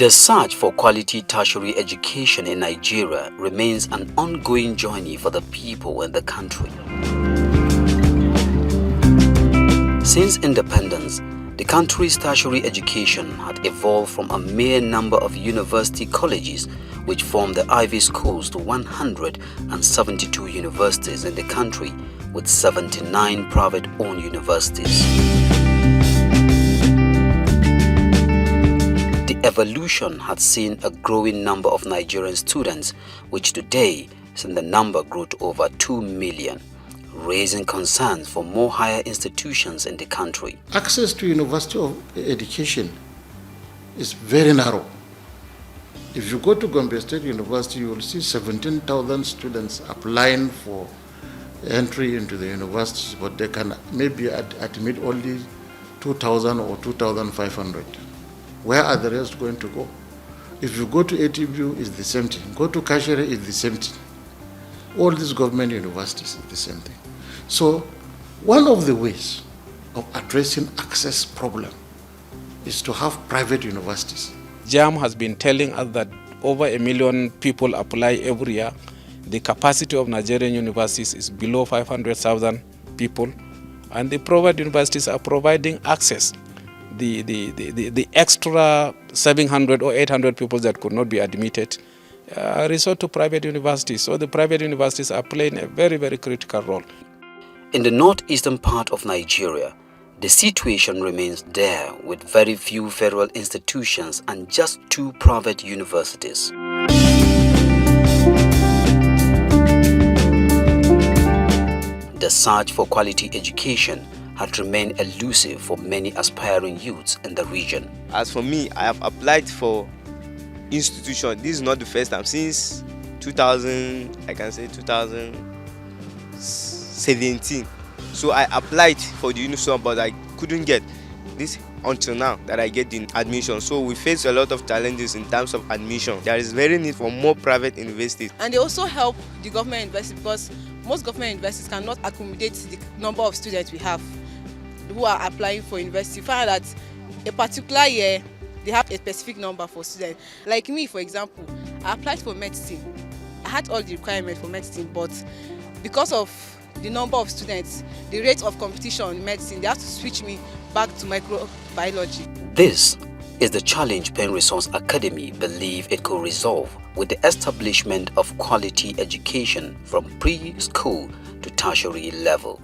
The search for quality tertiary education in Nigeria remains an ongoing journey for the people in the country. Since independence, the country's tertiary education had evolved from a mere number of university colleges, which formed the Ivy schools, to 172 universities in the country, with 79 private-owned universities. The evolution had seen a growing number of Nigerian students, which today seen the number grow to over 2 million, raising concerns for more higher institutions in the country. Access to university education is very narrow. If you go to Gombe State University, you will see 17,000 students applying for entry into the university, but they can maybe admit only 2,000 or 2,500. Where are the rest going to go? If you go to ATBU, it's the same thing. Go to Kashere, it's the same thing. All these government universities is the same thing. So one of the ways of addressing access problem is to have private universities. JAM has been telling us that over 1 million people apply every year. The capacity of Nigerian universities is below 500,000 people, and the private universities are providing access. The extra 700 or 800 people that could not be admitted resort to private universities. So the private universities are playing a very, very critical role. In the northeastern part of Nigeria, the situation remains dire with very few federal institutions and just 2 private universities. The search for quality education had remained elusive for many aspiring youths in the region. As for me, I have applied for institution. This is not the first time. Since 2017. So I applied for the institution, but I couldn't get this until now that I get the admission. So we face a lot of challenges in terms of admission. There is very need for more private universities. And they also help the government universities, because most government universities cannot accommodate the number of students we have who are applying for university. You find that a particular year they have a specific number for students. Like me, for example, I applied for medicine. I had all the requirements for medicine, but because of the number of students, the rate of competition in medicine, they have to switch me back to microbiology. This is the challenge Penn Resource Academy believe it could resolve with the establishment of quality education from preschool to tertiary level.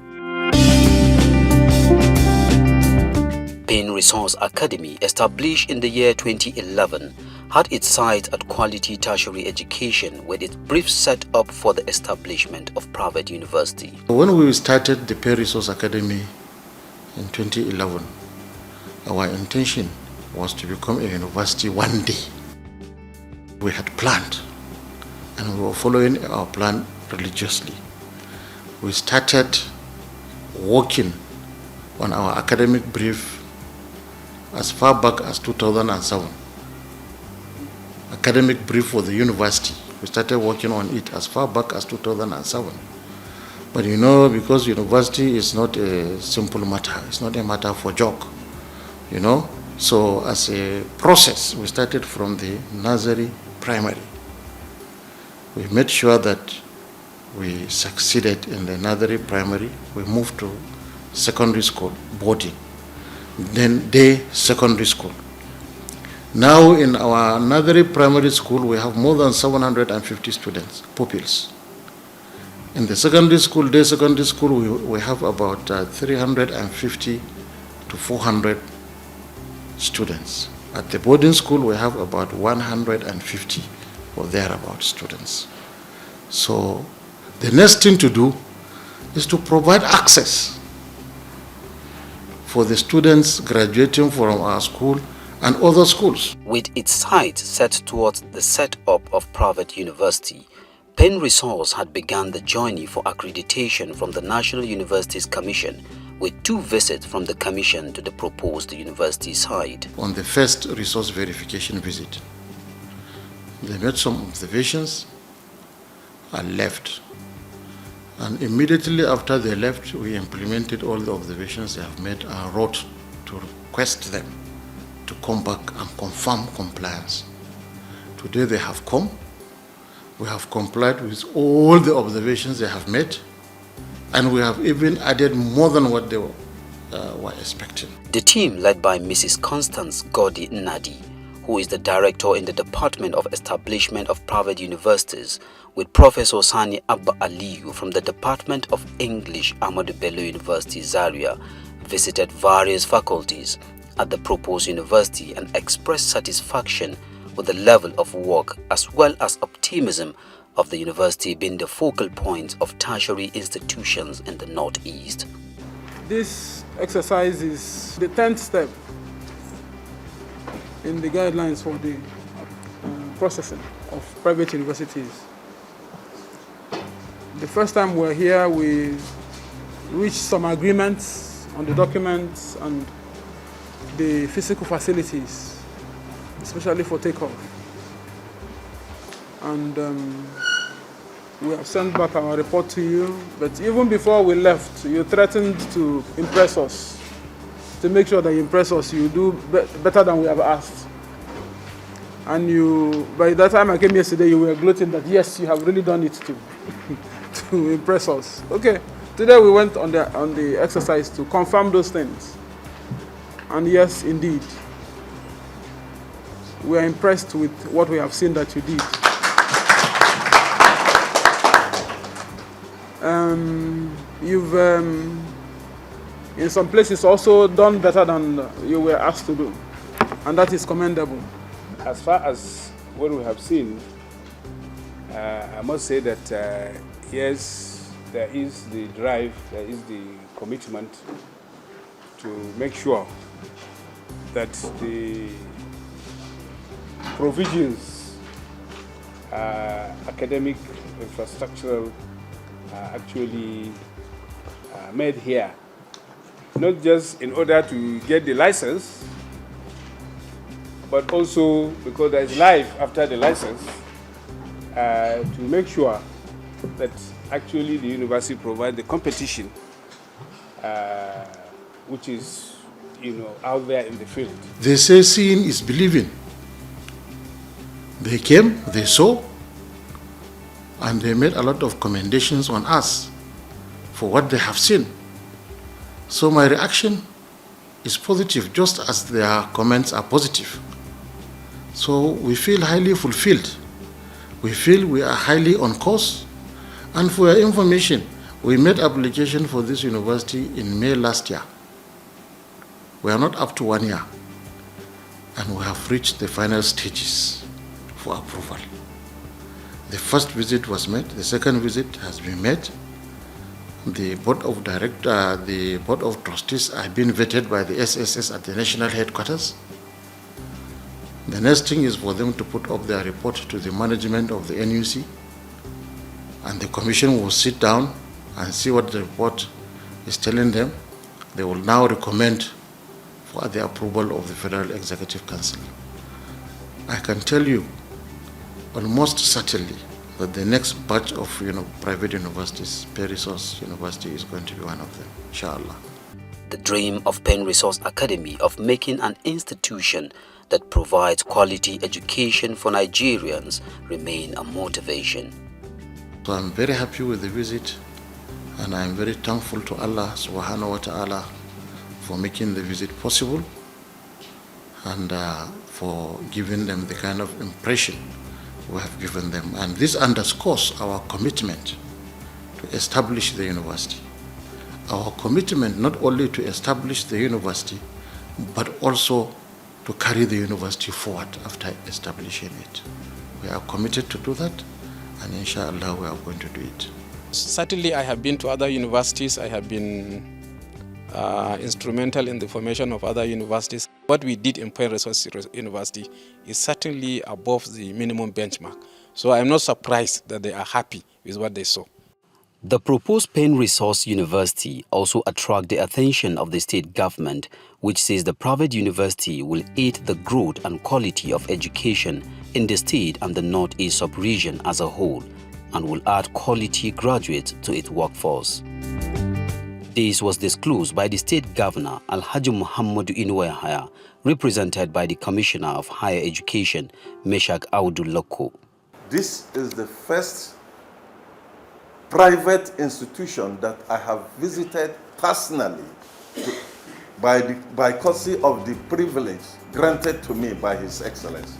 Penn Resource Academy, established in the year 2011, had its sights at quality tertiary education with its brief set-up for the establishment of private university. When we started the Penn Resource Academy in 2011, our intention was to become a university one day. We had planned, and we were following our plan religiously. We started working on our academic brief as far back as 2007. Academic brief for the university. We started working on it as far back as 2007. But you know, because university is not a simple matter, it's not a matter for joke, you know. So as a process, we started from the nursery, primary. We made sure that we succeeded in the nursery, primary. We moved to secondary school, boarding, then day secondary school. Now in our nursery, primary school, we have more than 750 students, pupils. In the secondary school, day secondary school, we have about 350 to 400 students. At the boarding school, we have about 150 or thereabout students. So the next thing to do is to provide access for the students graduating from our school and other schools. With its sights set towards the set-up of private university, Penn Resource had begun the journey for accreditation from the National Universities Commission, with 2 visits from the Commission to the proposed university site. On the first resource verification visit, they made some observations and left. And immediately after they left, we implemented all the observations they have made and wrote to request them to come back and confirm compliance. Today they have come. We have complied with all the observations they have made, and we have even added more than what they were expecting. The team, led by Mrs. Constance Godi Nadi, who is the director in the Department of Establishment of Private Universities, with Professor Sani Abba Aliyu from the Department of English, Ahmadu Bello University, Zaria, visited various faculties at the proposed university and expressed satisfaction with the level of work as well as optimism of the university being the focal point of tertiary institutions in the Northeast. This exercise is the 10th step in the guidelines for the processing of private universities. The first time we were here, we reached some agreements on the documents and the physical facilities, especially for takeoff. And we have sent back our report to you, but even before we left, you threatened to impress us, to make sure that you impress us, you do better than we have asked. And you, by that time I came yesterday, you were gloating that yes, you have really done it to, to impress us. Okay, today we went on the exercise to confirm those things. And yes, indeed, we are impressed with what we have seen that you did. You've, in some places, also done better than you were asked to do, and that is commendable. As far as what we have seen, I must say that yes, there is the drive, there is the commitment to make sure that the provisions, academic, infrastructural, are actually made here, not just in order to get the license, but also because there is life after the license, to make sure that actually the university provides the competition which is, out there in the field. They say seeing is believing. They came, they saw, and they made a lot of commendations on us for what they have seen. So my reaction is positive, just as their comments are positive. So we feel highly fulfilled. We feel we are highly on course. And for your information, we made application for this university in May last year. We are not up to 1 year, and we have reached the final stages for approval. The first visit was made, the second visit has been made. The board of the board of trustees have been vetted by the SSS at the national headquarters. The next thing is for them to put up their report to the management of the NUC, and the commission will sit down and see what the report is telling them. They will now recommend for the approval of the Federal Executive Council. I can tell you almost certainly that the next batch of private universities, Penn Resource University is going to be one of them, inshallah. The dream of Penn Resource Academy of making an institution that provides quality education for Nigerians remain a motivation. So I'm very happy with the visit, and I'm very thankful to Allah subhanahu wa ta'ala for making the visit possible and for giving them the kind of impression we have given them. And this underscores our commitment to establish the university. Our commitment not only to establish the university, but also to carry the university forward after establishing it. We are committed to do that, and inshallah we are going to do it. Certainly I have been to other universities. I have been instrumental in the formation of other universities. What we did in Penn Resource University is certainly above the minimum benchmark. So I'm not surprised that they are happy with what they saw. The proposed Penn Resource University also attracted the attention of the state government, which says the private university will aid the growth and quality of education in the state and the Northeast sub-region as a whole, and will add quality graduates to its workforce. This was disclosed by the State Governor Alhaji Muhammadu Inuwa, represented by the Commissioner of Higher Education, Meshak Audu Loko. This is the first private institution that I have visited personally by courtesy of the privilege granted to me by His Excellency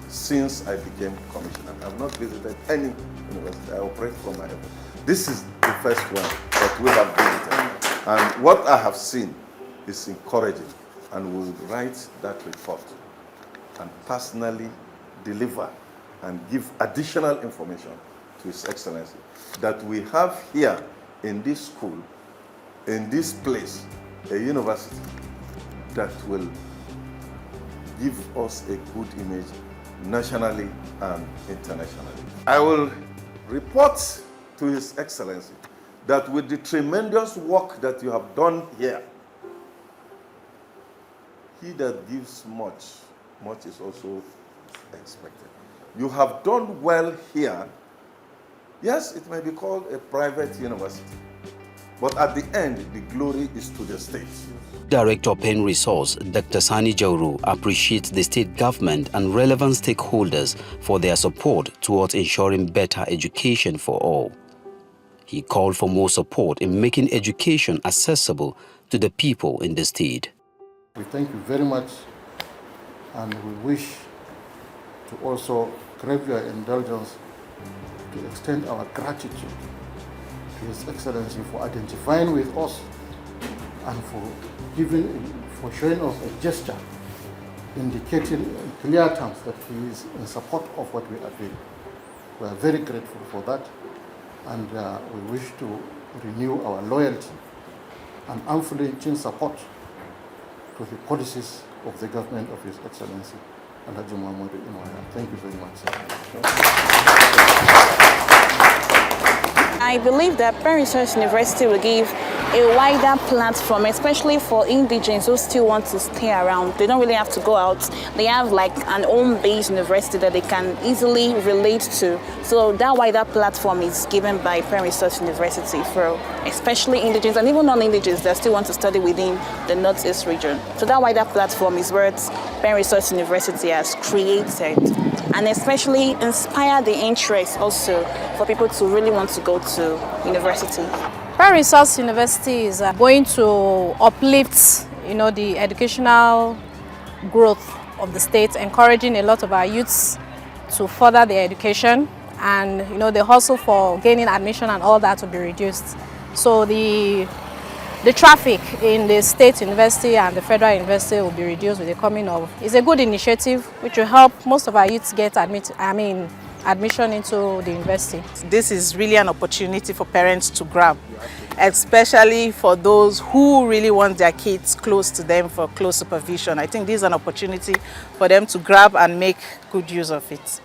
since I became commissioner. I have not visited any university. I operate from my own. This is the first one that we have visited. And what I have seen is encouraging, and we'll write that report and personally deliver and give additional information to His Excellency that we have here in this school, in this place, a university that will give us a good image nationally and internationally. I will report to His Excellency that with the tremendous work that you have done here, he that gives much, much is also expected. You have done well here. Yes, it may be called a private university, but at the end, the glory is to the state. Director Pen Resource, Dr. Sani Jauru, appreciates the state government and relevant stakeholders for their support towards ensuring better education for all. He called for more support in making education accessible to the people in the state. We thank you very much, and we wish to also crave your indulgence to extend our gratitude to His Excellency for identifying with us and for showing us a gesture indicating in clear terms that he is in support of what we are doing. We are very grateful for that, and we wish to renew our loyalty and unflinching support to the policies of the government of His Excellency Alhaji Muhammadu Inuwa. Thank you very much, sir. I believe that Pen Resource University will give a wider platform, especially for indigenes who still want to stay around. They don't really have to go out. They have like an home-based university that they can easily relate to. So that wider platform is given by Pen Resource University for especially indigenes and even non-indigenes that still want to study within the Northeast region. So that wider platform is what Pen Resource University has created, and especially inspire the interest also for people to really want to go to university. Pen Resource University is going to uplift, the educational growth of the state, encouraging a lot of our youths to further their education, and the hustle for gaining admission and all that will be reduced. So the traffic in the state university and the federal university will be reduced with the coming of. It's a good initiative which will help most of our youths get admission into the university. This is really an opportunity for parents to grab, especially for those who really want their kids close to them for close supervision. I think this is an opportunity for them to grab and make good use of it.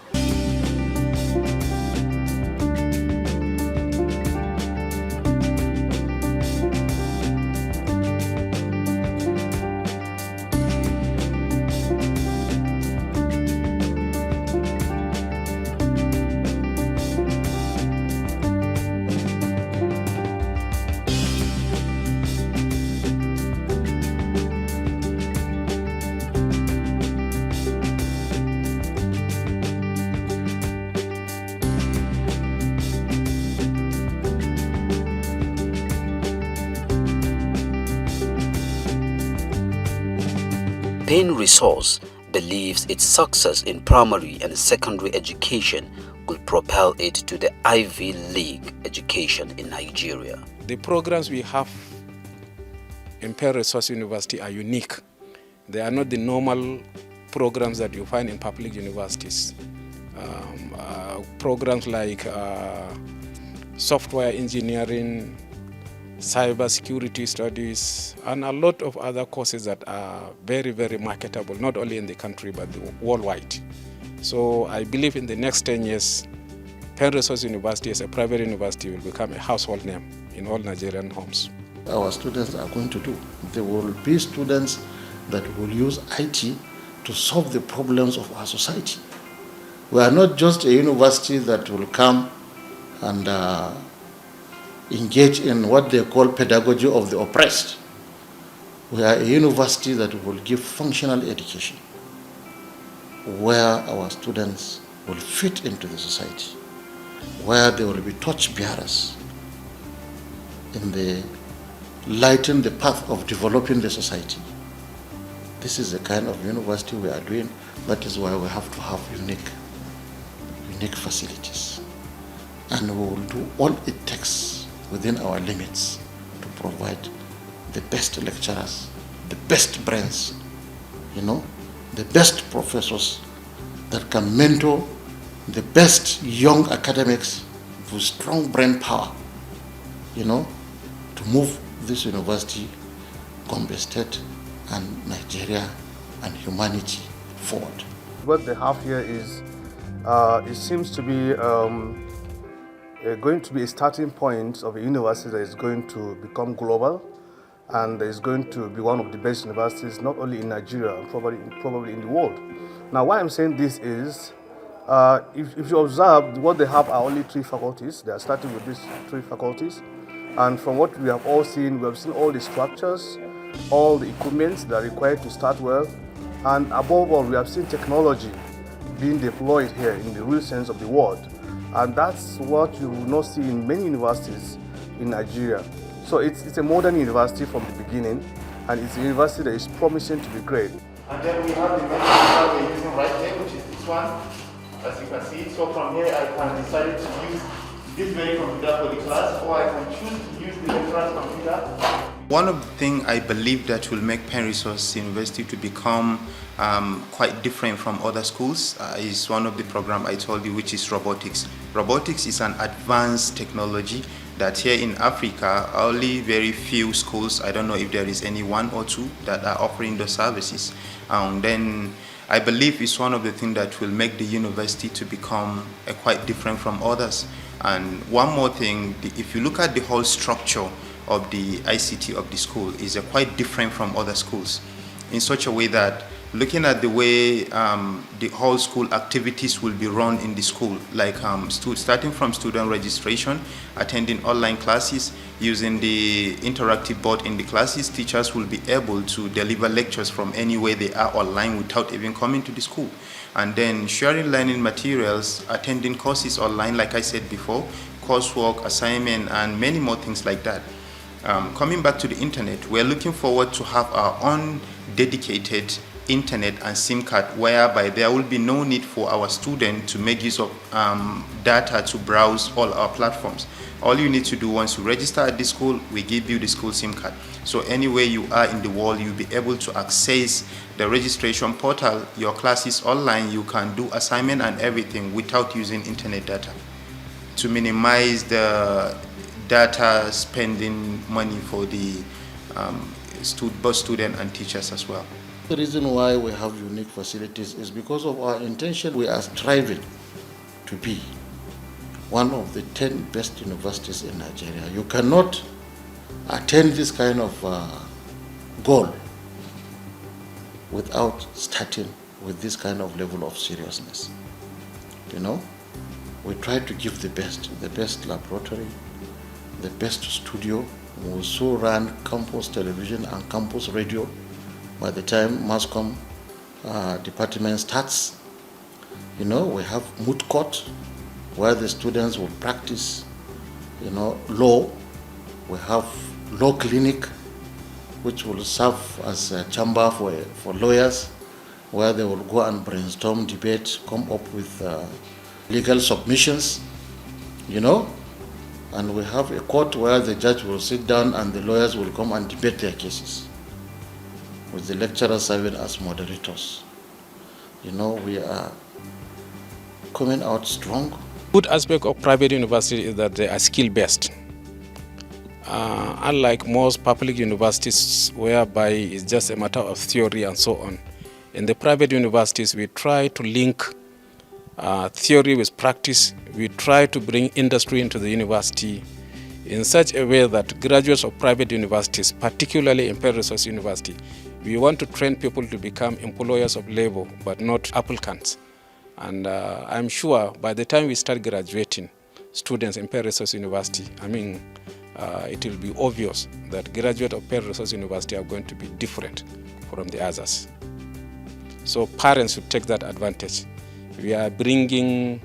Pen Resource believes its success in primary and secondary education will propel it to the Ivy League education in Nigeria. The programs we have in Pen Resource University are unique. They are not the normal programs that you find in public universities. Programs like software engineering, cyber security studies, and a lot of other courses that are very, very marketable, not only in the country but worldwide. So I believe in the next 10 years, Pen Resource University as a private university will become a household name in all Nigerian homes. Our students are going to do. There will be students that will use IT to solve the problems of our society. We are not just a university that will come and engage in what they call pedagogy of the oppressed. We are a university that will give functional education, where our students will fit into the society, where they will be torch bearers in the lighten the path of developing the society. This is the kind of university we are doing. That is why we have to have unique facilities. And we will do all it takes within our limits to provide the best lecturers, the best brains, the best professors that can mentor the best young academics with strong brain power, to move this university, Gombe State, and Nigeria and humanity forward. What they have here is, it seems to be going to be a starting point of a university that is going to become global and is going to be one of the best universities not only in Nigeria and probably in the world. Now, why I'm saying this is, if you observe, what they have are only 3 faculties. They are starting with these 3 faculties. And from what we have all seen, we have seen all the structures, all the equipments that are required to start well. And above all, we have seen technology being deployed here in the real sense of the word. And that's what you will not see in many universities in Nigeria. So it's a modern university from the beginning, and it's a university that is promising to be great. And then we have the menu that we're using right here, which is this one, as you can see. So from here, I can decide to use this very computer for the class, or I can choose to use the lecturer's computer. One of the things I believe that will make Penn Resource University to become quite different from other schools is one of the programs I told you, which is robotics. Robotics is an advanced technology that here in Africa, only very few schools, I don't know if there is any 1 or 2 that are offering those services. Then I believe it's one of the things that will make the university to become quite different from others. And one more thing, if you look at the whole structure of the ICT of the school, is quite different from other schools in such a way that looking at the way the whole school activities will be run in the school, like starting from student registration, attending online classes, using the interactive board in the classes, teachers will be able to deliver lectures from anywhere they are online without even coming to the school. And then sharing learning materials, attending courses online, like I said before, coursework, assignment, and many more things like that. Coming back to the internet, we're looking forward to have our own dedicated internet and SIM card, whereby there will be no need for our student to make use of data to browse all our platforms. All you need to do once you register at the school, we give you the school SIM card. So anywhere you are in the world, you'll be able to access the registration portal, your classes online, you can do assignment and everything without using internet data, to minimize the data spending money for the both student and teachers as well. The reason why we have unique facilities is because of our intention. We are striving to be one of the 10 best universities in Nigeria. You cannot attain this kind of goal without starting with this kind of level of seriousness. We try to give the best laboratory, the best studio. We also run campus television and campus radio by the time mass comm department starts. We have moot court where the students will practice, law. We have law clinic, which will serve as a chamber for lawyers, where they will go and brainstorm, debate, come up with legal submissions, and we have a court where the judge will sit down and the lawyers will come and debate their cases, with the lecturers serving as moderators. We are coming out strong. Good aspect of private university is that they are skill-based. Unlike most public universities, whereby it's just a matter of theory and so on, in the private universities we try to link theory with practice. We try to bring industry into the university in such a way that graduates of private universities, particularly in Penn Resource University, we want to train people to become employers of labor, but not applicants. And I'm sure by the time we start graduating students in Penn Resource University, it will be obvious that graduates of Parent Resource University are going to be different from the others. So parents should take that advantage. We are bringing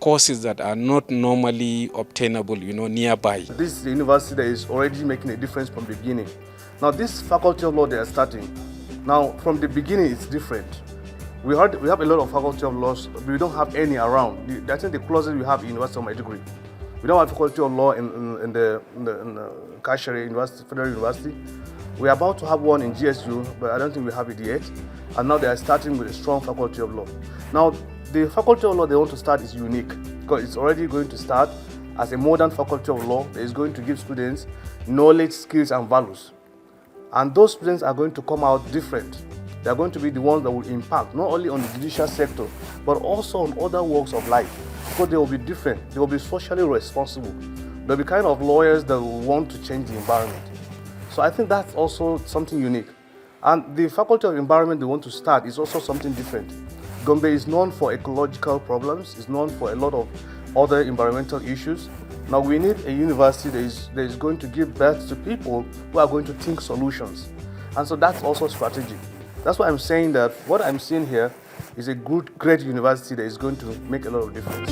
courses that are not normally obtainable, nearby. This is the university that is already making a difference from the beginning. Now this faculty of law they are starting, now from the beginning it's different. We have a lot of faculty of laws, but we don't have any around. I think the closest we have is University of Maiduguri. We don't have faculty of law in the Kashare University, Federal University. We are about to have one in GSU, but I don't think we have it yet. And now they are starting with a strong faculty of law. Now, the faculty of law they want to start is unique because it's already going to start as a modern faculty of law that is going to give students knowledge, skills, and values. And those students are going to come out different. They are going to be the ones that will impact not only on the judicial sector, but also on other walks of life. Because they will be different. They will be socially responsible. They'll be kind of lawyers that will want to change the environment. So I think that's also something unique. And the Faculty of Environment they want to start is also something different. Gombe is known for ecological problems. It's known for a lot of other environmental issues. Now we need a university that is going to give birth to people who are going to think solutions. And so that's also strategic. That's why I'm saying that what I'm seeing here is a great university that is going to make a lot of difference.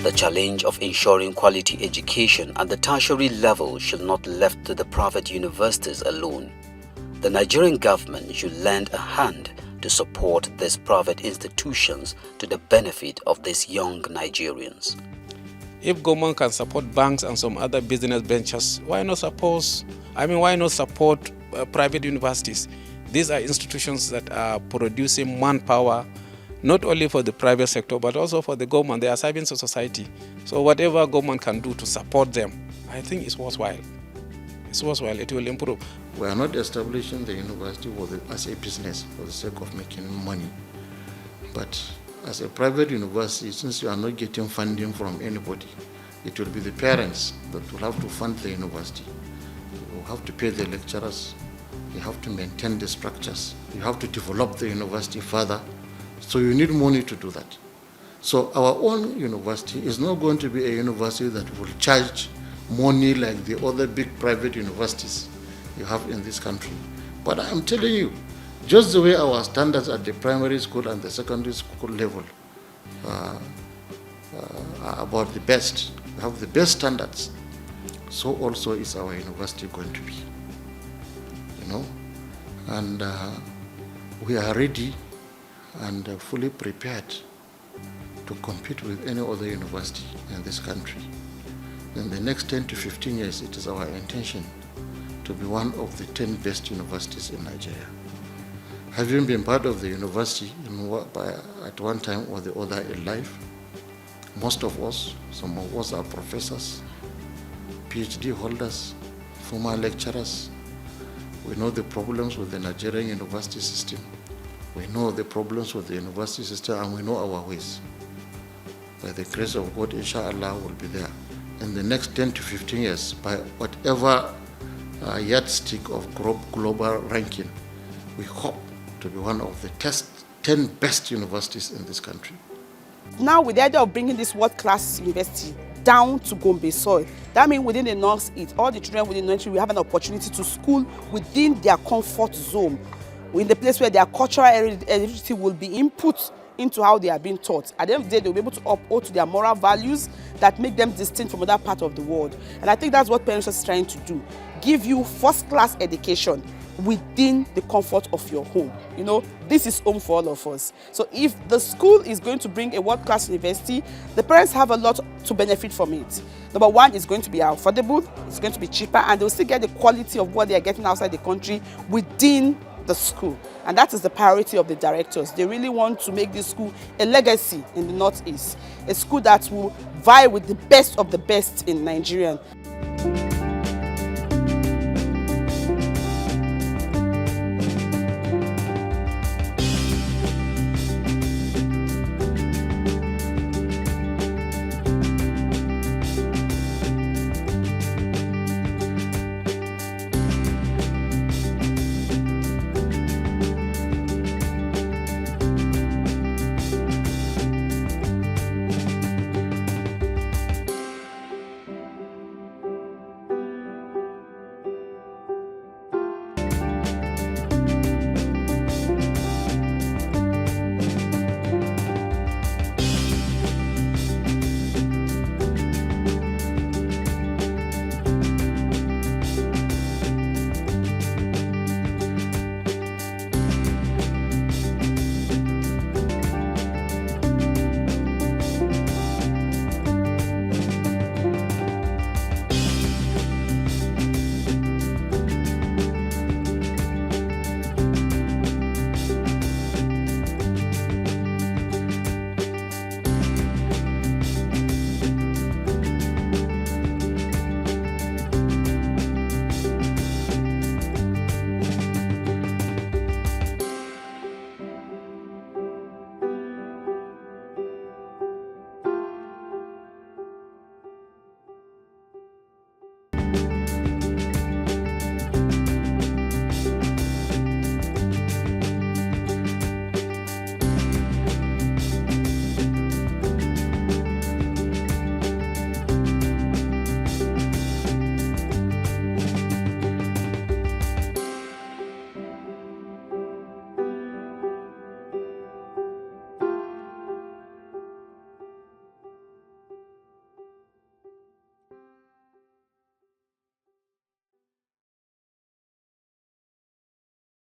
The challenge of ensuring quality education at the tertiary level should not be left to the private universities alone. The Nigerian government should lend a hand to support these private institutions to the benefit of these young Nigerians. If government can support banks and some other business ventures, why not support private universities? These are institutions that are producing manpower, not only for the private sector, but also for the government. They are serving to society. So whatever government can do to support them, I think it's worthwhile. It's worthwhile, it will improve. We are not establishing the university as a business for the sake of making money. But as a private university, since you are not getting funding from anybody, it will be the parents that will have to fund the university. You have to pay the lecturers, you have to maintain the structures, you have to develop the university further. So you need money to do that. So our own university is not going to be a university that will charge money like the other big private universities you have in this country. But I'm telling you, just the way our standards at the primary school and the secondary school level are about the best, we have the best standards, so also is our university going to be, and we are ready and fully prepared to compete with any other university in this country. In the next 10 to 15 years, it is our intention to be one of the 10 best universities in Nigeria. Having been part of the university at one time or the other in life, most of us, some of us are professors, PhD holders, former lecturers. We know the problems with the Nigerian university system. We know the problems with the university system and we know our ways. By the grace of God, inshallah, we'll be there. In the next 10 to 15 years, by whatever yardstick of global ranking, we hope to be one of the 10 best universities in this country. Now, with the idea of bringing this world-class university down to Gombe soil, that means within the North-East, all the children within the country will have an opportunity to school within their comfort zone, in the place where their cultural heredity will be input into how they are being taught. At the end of the day, they'll be able to uphold to their moral values that make them distinct from other parts of the world. And I think that's what Parents is trying to do. Give you first-class education within the comfort of your home. You know, this is home for all of us. So if the school is going to bring a world-class university, the parents have a lot to benefit from it. Number one, it's going to be affordable, it's going to be cheaper, and they'll still get the quality of what they are getting outside the country within the school. And that is the priority of the directors. They really want to make this school a legacy in the Northeast, a school that will vie with the best of the best in Nigeria.